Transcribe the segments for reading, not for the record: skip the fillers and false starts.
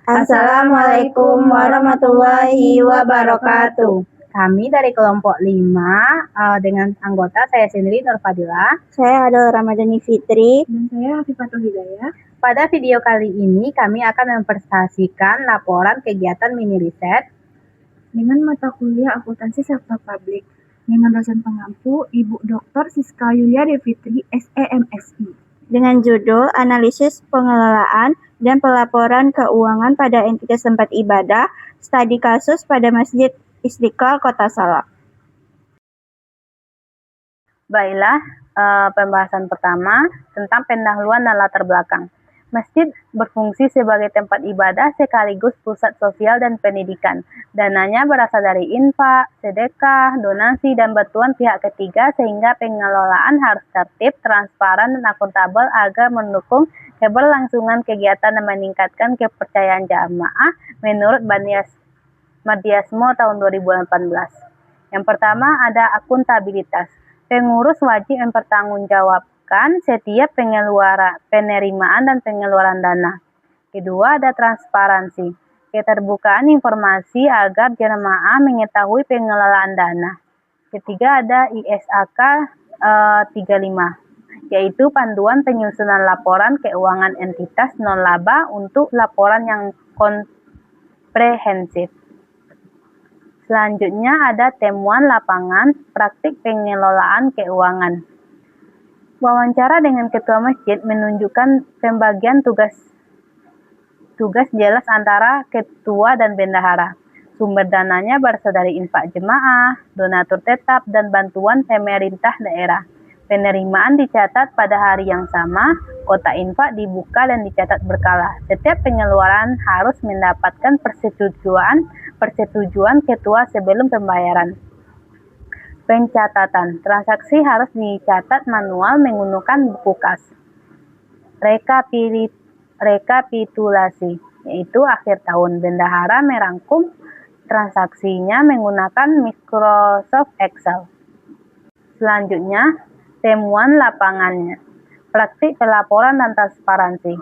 Assalamualaikum warahmatullahi wabarakatuh. Kami dari kelompok 5 dengan anggota saya sendiri Nur Fadila. Saya adalah Ramadhani Fitri. Dan saya Hafifatul Hidayah. Pada video kali ini kami akan mempresentasikan laporan kegiatan mini riset dengan mata kuliah akuntansi sektor publik dengan dosen pengampu Ibu Dr. Siska Yulia Fitri, SEMSI. Dengan judul Analisis Pengelolaan dan Pelaporan Keuangan pada Entitas Tempat Ibadah, Studi Kasus pada Masjid Istiqlal Kota Salak. Baiklah, pembahasan pertama tentang pendahuluan dan latar belakang. Masjid berfungsi sebagai tempat ibadah sekaligus pusat sosial dan pendidikan. Dananya berasal dari infak, sedekah, donasi, dan bantuan pihak ketiga sehingga pengelolaan harus tertib, transparan, dan akuntabel agar mendukung keberlangsungan kegiatan dan meningkatkan kepercayaan jamaah menurut Mardiasmo tahun 2018. Yang pertama ada akuntabilitas. Pengurus wajib mempertanggungjawabkan setiap penerimaan dan pengeluaran dana. Kedua ada transparansi, keterbukaan informasi agar jemaah mengetahui pengelolaan dana. Ketiga ada ISAK 35, yaitu panduan penyusunan laporan keuangan entitas non-laba untuk laporan yang komprehensif. Selanjutnya ada temuan lapangan praktik pengelolaan keuangan. Wawancara dengan ketua masjid menunjukkan pembagian tugas jelas antara ketua dan bendahara. Sumber dananya berasal dari infak jemaah, donatur tetap, dan bantuan pemerintah daerah. Penerimaan dicatat pada hari yang sama, kotak infak dibuka dan dicatat berkala. Setiap pengeluaran harus mendapatkan persetujuan ketua sebelum pembayaran. Pencatatan, transaksi harus dicatat manual menggunakan buku kas. Rekapitulasi, yaitu akhir tahun. Bendahara merangkum transaksinya menggunakan Microsoft Excel. Selanjutnya, temuan lapangannya. Praktik pelaporan dan transparansi.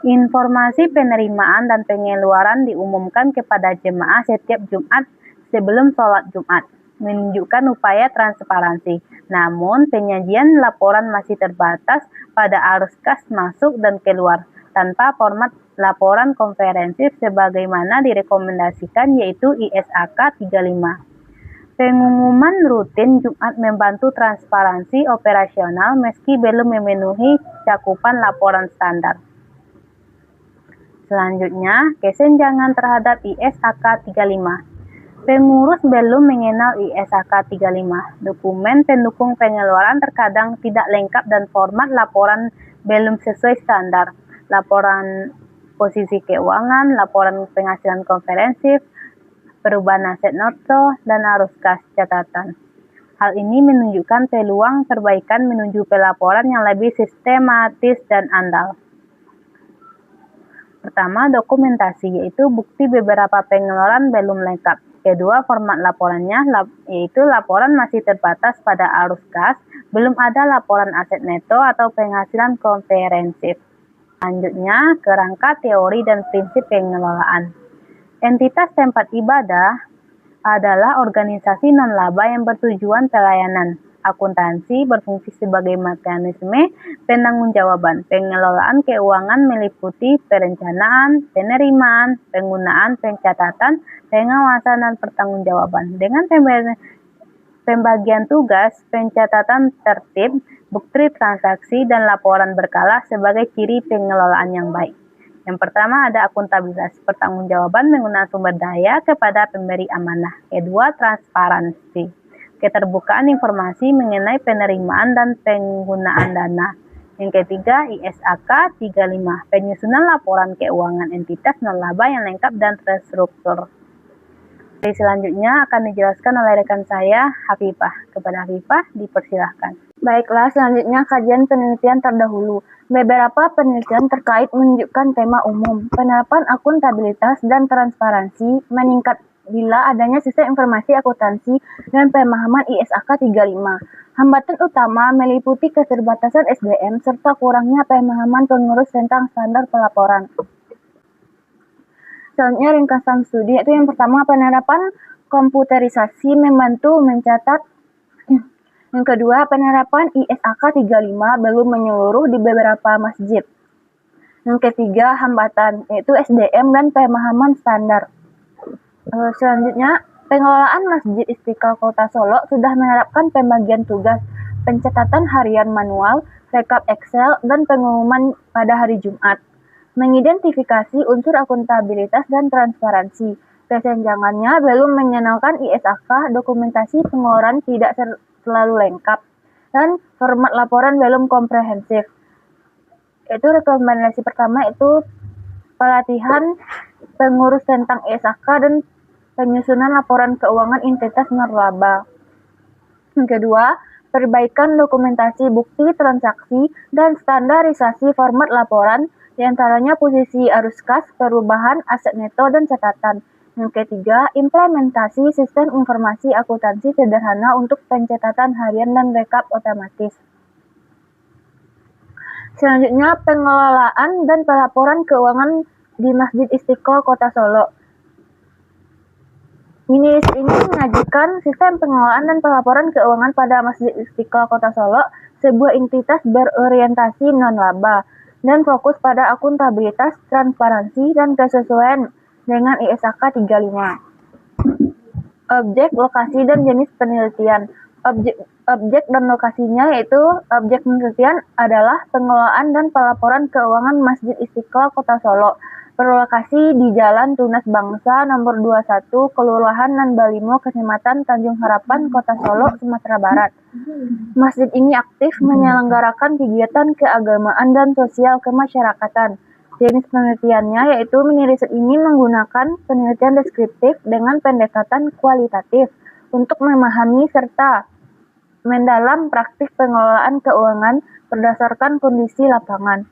Informasi penerimaan dan pengeluaran diumumkan kepada jemaah setiap Jumat sebelum sholat Jumat, menunjukkan upaya transparansi. Namun, penyajian laporan masih terbatas pada arus kas masuk dan keluar, tanpa format laporan komprehensif sebagaimana direkomendasikan yaitu ISAK 35. Pengumuman rutin Jumat membantu transparansi operasional meski belum memenuhi cakupan laporan standar. Selanjutnya, kesenjangan terhadap ISAK 35. Pengurus belum mengenal ISAK 35. Dokumen pendukung pengeluaran terkadang tidak lengkap dan format laporan belum sesuai standar. Laporan posisi keuangan, laporan penghasilan komprehensif, perubahan aset noto, dan arus kas catatan. Hal ini menunjukkan peluang perbaikan menuju pelaporan yang lebih sistematis dan andal. Pertama, dokumentasi, yaitu bukti beberapa pengeluaran belum lengkap. Kedua, format laporannya, yaitu laporan masih terbatas pada arus kas, belum ada laporan aset neto atau penghasilan komprehensif. Selanjutnya, kerangka teori dan prinsip pengelolaan. Entitas tempat ibadah adalah organisasi non-laba yang bertujuan pelayanan. Akuntansi berfungsi sebagai mekanisme penanggung-jawaban. Pengelolaan keuangan meliputi perencanaan, penerimaan, penggunaan, pencatatan, pengawasan, dan pertanggungjawaban. Dengan pembagian tugas, pencatatan tertib, bukti transaksi, dan laporan berkala sebagai ciri pengelolaan yang baik. Yang pertama ada akuntabilitas, pertanggungjawaban menggunakan sumber daya kepada pemberi amanah. Kedua, transparansi, keterbukaan informasi mengenai penerimaan dan penggunaan dana. Yang ketiga, ISAK 35, penyusunan laporan keuangan entitas non-laba yang lengkap dan terstruktur. Selanjutnya akan dijelaskan oleh rekan saya, Hafifah. Kepada Hafifah, dipersilahkan. Baiklah, selanjutnya kajian penelitian terdahulu. Beberapa penelitian terkait menunjukkan tema umum. Penerapan akuntabilitas dan transparansi meningkat bila adanya sistem informasi akuntansi dan pemahaman ISAK 35. Hambatan utama meliputi keterbatasan SDM serta kurangnya pemahaman pengurus tentang standar pelaporan. Selanjutnya ringkasan studi, itu yang pertama penerapan komputerisasi membantu mencatat. Yang kedua, penerapan ISAK 35 belum menyeluruh di beberapa masjid. Yang ketiga, hambatan, yaitu SDM dan pemahaman standar. Selanjutnya, pengelolaan Masjid Istiqlal Kota Solo sudah menerapkan pembagian tugas, pencatatan harian manual, rekap Excel, dan pengumuman pada hari Jumat. Mengidentifikasi unsur akuntabilitas dan transparansi. Kesenjangannya belum menyenangkan ISAK, dokumentasi pengeluaran tidak selalu lengkap, dan format laporan belum komprehensif. Itu rekomendasi pertama, itu pelatihan pengurus tentang ISAK dan penyusunan laporan keuangan entitas nirlaba. Yang kedua, perbaikan dokumentasi bukti transaksi dan standarisasi format laporan, diantaranya posisi arus kas, perubahan aset neto, dan catatan. Yang ketiga, implementasi sistem informasi akuntansi sederhana untuk pencatatan harian dan rekap otomatis. Selanjutnya, pengelolaan dan pelaporan keuangan di Masjid Istiqlal Kota Solo. Ini menyajikan sistem pengelolaan dan pelaporan keuangan pada Masjid Istiqlal Kota Solo, sebuah entitas berorientasi non-laba dan fokus pada akuntabilitas, transparansi, dan kesesuaian dengan ISAK 35. Objek, lokasi, dan jenis penelitian. Objek dan lokasinya, yaitu objek penelitian adalah pengelolaan dan pelaporan keuangan Masjid Istiqlal Kota Solo, berlokasi di Jalan Tunas Bangsa nomor 21, Kelurahan Nanbalimo, Kecamatan Tanjung Harapan, Kota Solo, Sumatera Barat. Masjid ini aktif menyelenggarakan kegiatan keagamaan dan sosial kemasyarakatan. Jenis penelitiannya yaitu mini riset ini menggunakan penelitian deskriptif dengan pendekatan kualitatif untuk memahami serta mendalam praktik pengelolaan keuangan berdasarkan kondisi lapangan.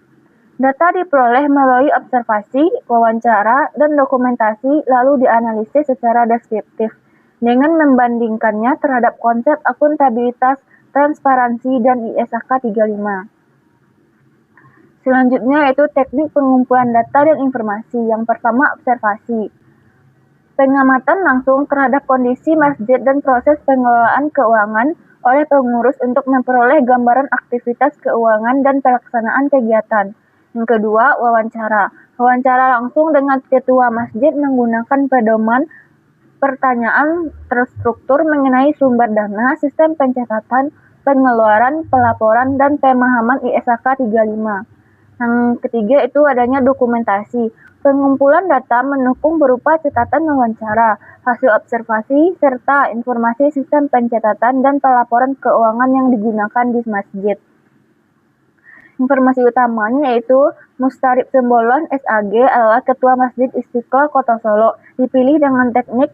Data diperoleh melalui observasi, wawancara, dan dokumentasi lalu dianalisis secara deskriptif dengan membandingkannya terhadap konsep akuntabilitas, transparansi, dan ISAK 35. Selanjutnya yaitu teknik pengumpulan data dan informasi. Yang pertama, observasi. Pengamatan langsung terhadap kondisi masjid dan proses pengelolaan keuangan oleh pengurus untuk memperoleh gambaran aktivitas keuangan dan pelaksanaan kegiatan. Yang kedua, wawancara. Wawancara langsung dengan ketua masjid menggunakan pedoman pertanyaan terstruktur mengenai sumber dana, sistem pencatatan, pengeluaran, pelaporan, dan pemahaman ISAK 35. Yang ketiga itu adanya dokumentasi. Pengumpulan data mendukung berupa catatan wawancara, hasil observasi, serta informasi sistem pencatatan dan pelaporan keuangan yang digunakan di masjid. Informasi utamanya yaitu Mustarip Simbolon SAG adalah Ketua Masjid Istiqlal Kota Solo, dipilih dengan teknik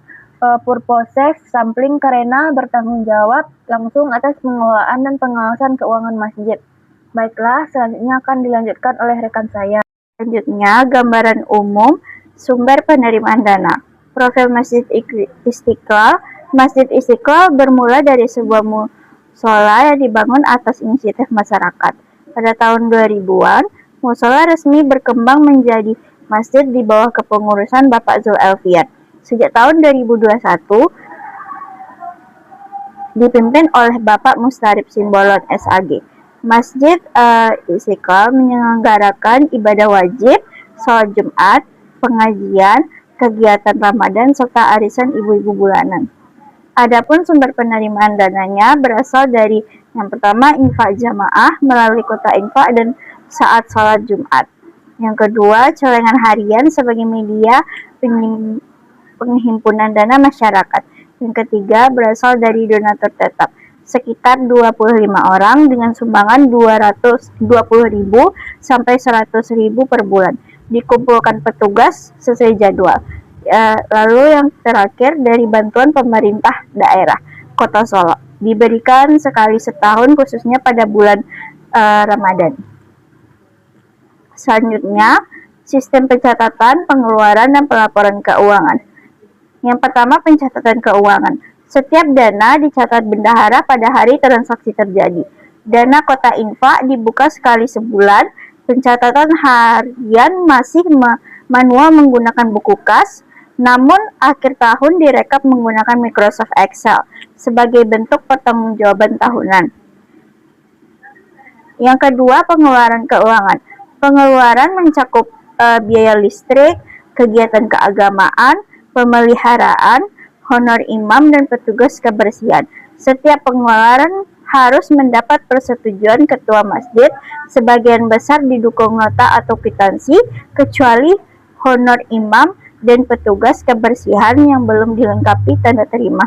purpose sampling karena bertanggung jawab langsung atas pengelolaan dan pengawasan keuangan masjid. Baiklah, selanjutnya akan dilanjutkan oleh rekan saya. Selanjutnya, gambaran umum sumber penerimaan dana. Profil Masjid Istiqlal. Masjid Istiqlal bermula dari sebuah musola yang dibangun atas inisiatif masyarakat. Pada tahun 2000-an, musola resmi berkembang menjadi masjid di bawah kepengurusan Bapak Zul Elfian. Sejak tahun 2021, dipimpin oleh Bapak Mustarip Simbolon SAG. Masjid Istiqlal menyelenggarakan ibadah wajib, sholat Jumat, pengajian, kegiatan Ramadan, serta arisan ibu-ibu bulanan. Adapun sumber penerimaan dananya berasal dari yang pertama infak jamaah melalui kota infak dan saat sholat Jumat. Yang kedua, celengan harian sebagai media penghimpunan dana masyarakat. Yang ketiga, berasal dari donatur tetap sekitar 25 orang dengan sumbangan 220.000 sampai 100.000 per bulan. Dikumpulkan petugas sesuai jadwal. Lalu yang terakhir dari bantuan pemerintah daerah Kota Solo. Diberikan sekali setahun khususnya pada bulan Ramadan. Selanjutnya, sistem pencatatan, pengeluaran, dan pelaporan keuangan. Yang pertama, pencatatan keuangan. Setiap dana dicatat bendahara pada hari transaksi terjadi. Dana kota infak dibuka sekali sebulan. Pencatatan harian masih manual menggunakan buku kas, namun akhir tahun direkap menggunakan Microsoft Excel sebagai bentuk pertanggungjawaban tahunan. Yang kedua, pengeluaran keuangan. Pengeluaran mencakup biaya listrik, kegiatan keagamaan, pemeliharaan, honor imam, dan petugas kebersihan. Setiap pengeluaran harus mendapat persetujuan ketua masjid. Sebagian besar didukung nota atau kwitansi, kecuali honor imam dan petugas kebersihan yang belum dilengkapi tanda terima.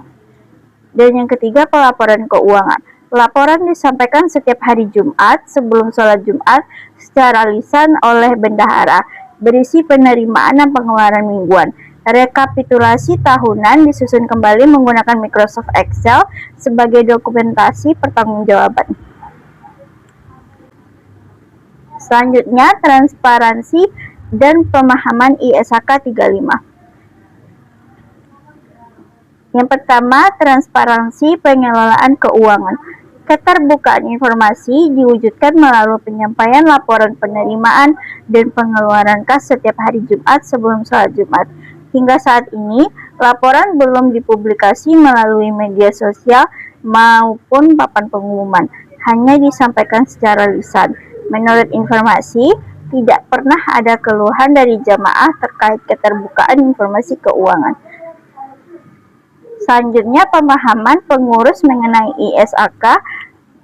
Dan yang ketiga, pelaporan keuangan. Laporan disampaikan setiap hari Jumat sebelum sholat Jumat secara lisan oleh bendahara, berisi penerimaan dan pengeluaran mingguan. Rekapitulasi tahunan disusun kembali menggunakan Microsoft Excel sebagai dokumentasi pertanggungjawaban. Selanjutnya, transparansi dan pemahaman ISAK 35. Yang pertama, transparansi pengelolaan keuangan. Keterbukaan informasi diwujudkan melalui penyampaian laporan penerimaan dan pengeluaran kas setiap hari Jumat sebelum sholat Jumat. Hingga saat ini, laporan belum dipublikasi melalui media sosial maupun papan pengumuman, hanya disampaikan secara lisan. Menurut informasi, tidak pernah ada keluhan dari jamaah terkait keterbukaan informasi keuangan. Selanjutnya, pemahaman pengurus mengenai ISAK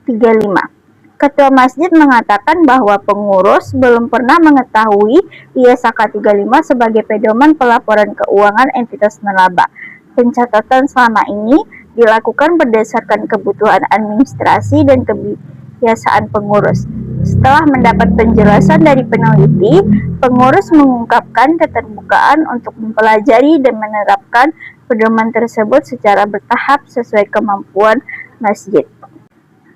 35. Ketua masjid mengatakan bahwa pengurus belum pernah mengetahui ISAK 35 sebagai pedoman pelaporan keuangan entitas nirlaba. Pencatatan selama ini dilakukan berdasarkan kebutuhan administrasi dan kebiasaan pengurus. Setelah mendapat penjelasan dari peneliti, pengurus mengungkapkan keterbukaan untuk mempelajari dan menerapkan pedoman tersebut secara bertahap sesuai kemampuan masjid.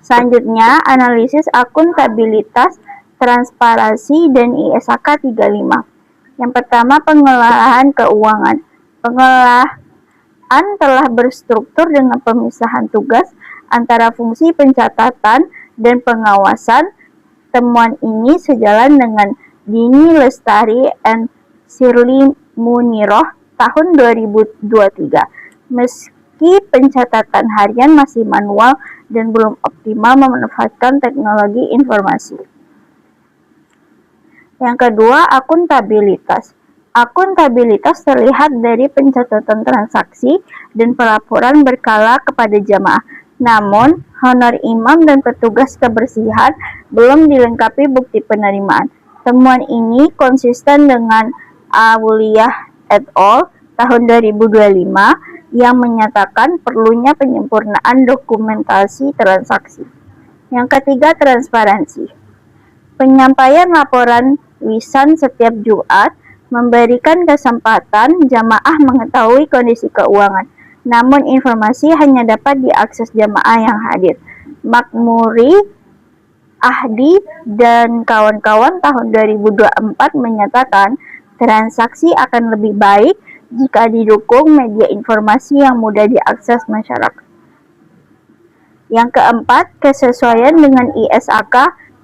Selanjutnya, analisis akuntabilitas, transparansi, dan ISAK 35. Yang pertama, pengelolaan keuangan. Pengelolaan telah berstruktur dengan pemisahan tugas antara fungsi pencatatan dan pengawasan. Temuan ini sejalan dengan Dini Lestari and Shirley Muniroh tahun 2023. Meski pencatatan harian masih manual dan belum optimal memanfaatkan teknologi informasi. Yang kedua, akuntabilitas. Akuntabilitas terlihat dari pencatatan transaksi dan pelaporan berkala kepada jamaah. Namun, honor imam dan petugas kebersihan belum dilengkapi bukti penerimaan. Temuan ini konsisten dengan Awliyah et al. Tahun 2025 yang menyatakan perlunya penyempurnaan dokumentasi transaksi. Yang ketiga, transparansi. Penyampaian laporan lisan setiap Jumat memberikan kesempatan jamaah mengetahui kondisi keuangan. Namun informasi hanya dapat diakses jamaah yang hadir. Makmuri, Ahdi, dan kawan-kawan tahun 2024 menyatakan transaksi akan lebih baik jika didukung media informasi yang mudah diakses masyarakat. Yang keempat, kesesuaian dengan ISAK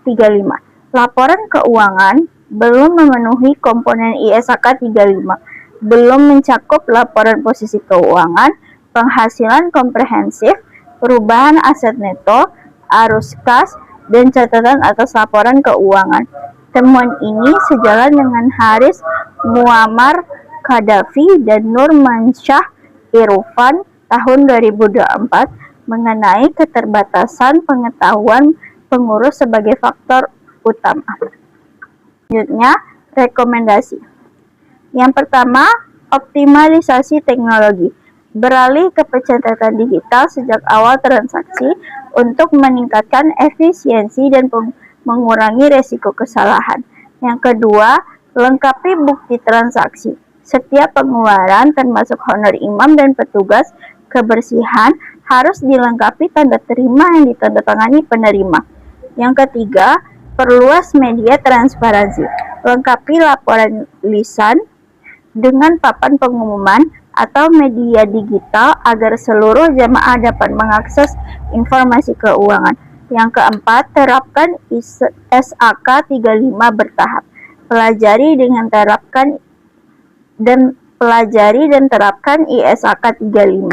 35. Laporan keuangan belum memenuhi komponen ISAK 35, belum mencakup laporan posisi keuangan, penghasilan komprehensif, perubahan aset neto, arus kas, dan catatan atas laporan keuangan. Temuan ini sejalan dengan Haris Muammar Qaddafi dan Nurmansyah Irfan tahun 2024 mengenai keterbatasan pengetahuan pengurus sebagai faktor utama. Selanjutnya, rekomendasi. Yang pertama, optimalisasi teknologi. Beralih ke pencatatan digital sejak awal transaksi untuk meningkatkan efisiensi dan mengurangi resiko kesalahan. Yang kedua, lengkapi bukti transaksi. Setiap pengeluaran termasuk honor imam dan petugas kebersihan harus dilengkapi tanda terima yang ditandatangani penerima. Yang ketiga, perluas media transparansi. Lengkapi laporan lisan dengan papan pengumuman atau media digital agar seluruh jamaah dapat mengakses informasi keuangan. Yang keempat, terapkan ISAK 35 bertahap. Pelajari dengan terapkan dan pelajari dan terapkan ISAK 35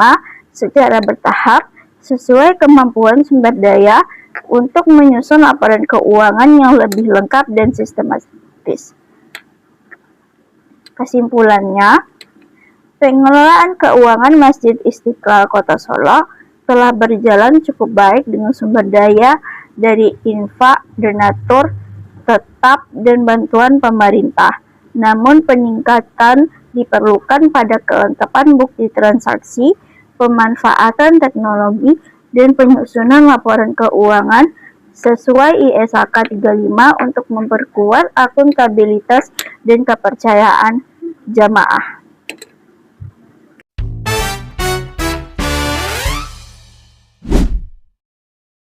secara bertahap sesuai kemampuan sumber daya untuk menyusun laporan keuangan yang lebih lengkap dan sistematis. Kesimpulannya, pengelolaan keuangan Masjid Istiqlal Kota Solo telah berjalan cukup baik dengan sumber daya dari infak, donatur, tetap, dan bantuan pemerintah. Namun peningkatan diperlukan pada kelengkapan bukti transaksi, pemanfaatan teknologi, dan penyusunan laporan keuangan sesuai ISAK 35 untuk memperkuat akuntabilitas dan kepercayaan jamaah.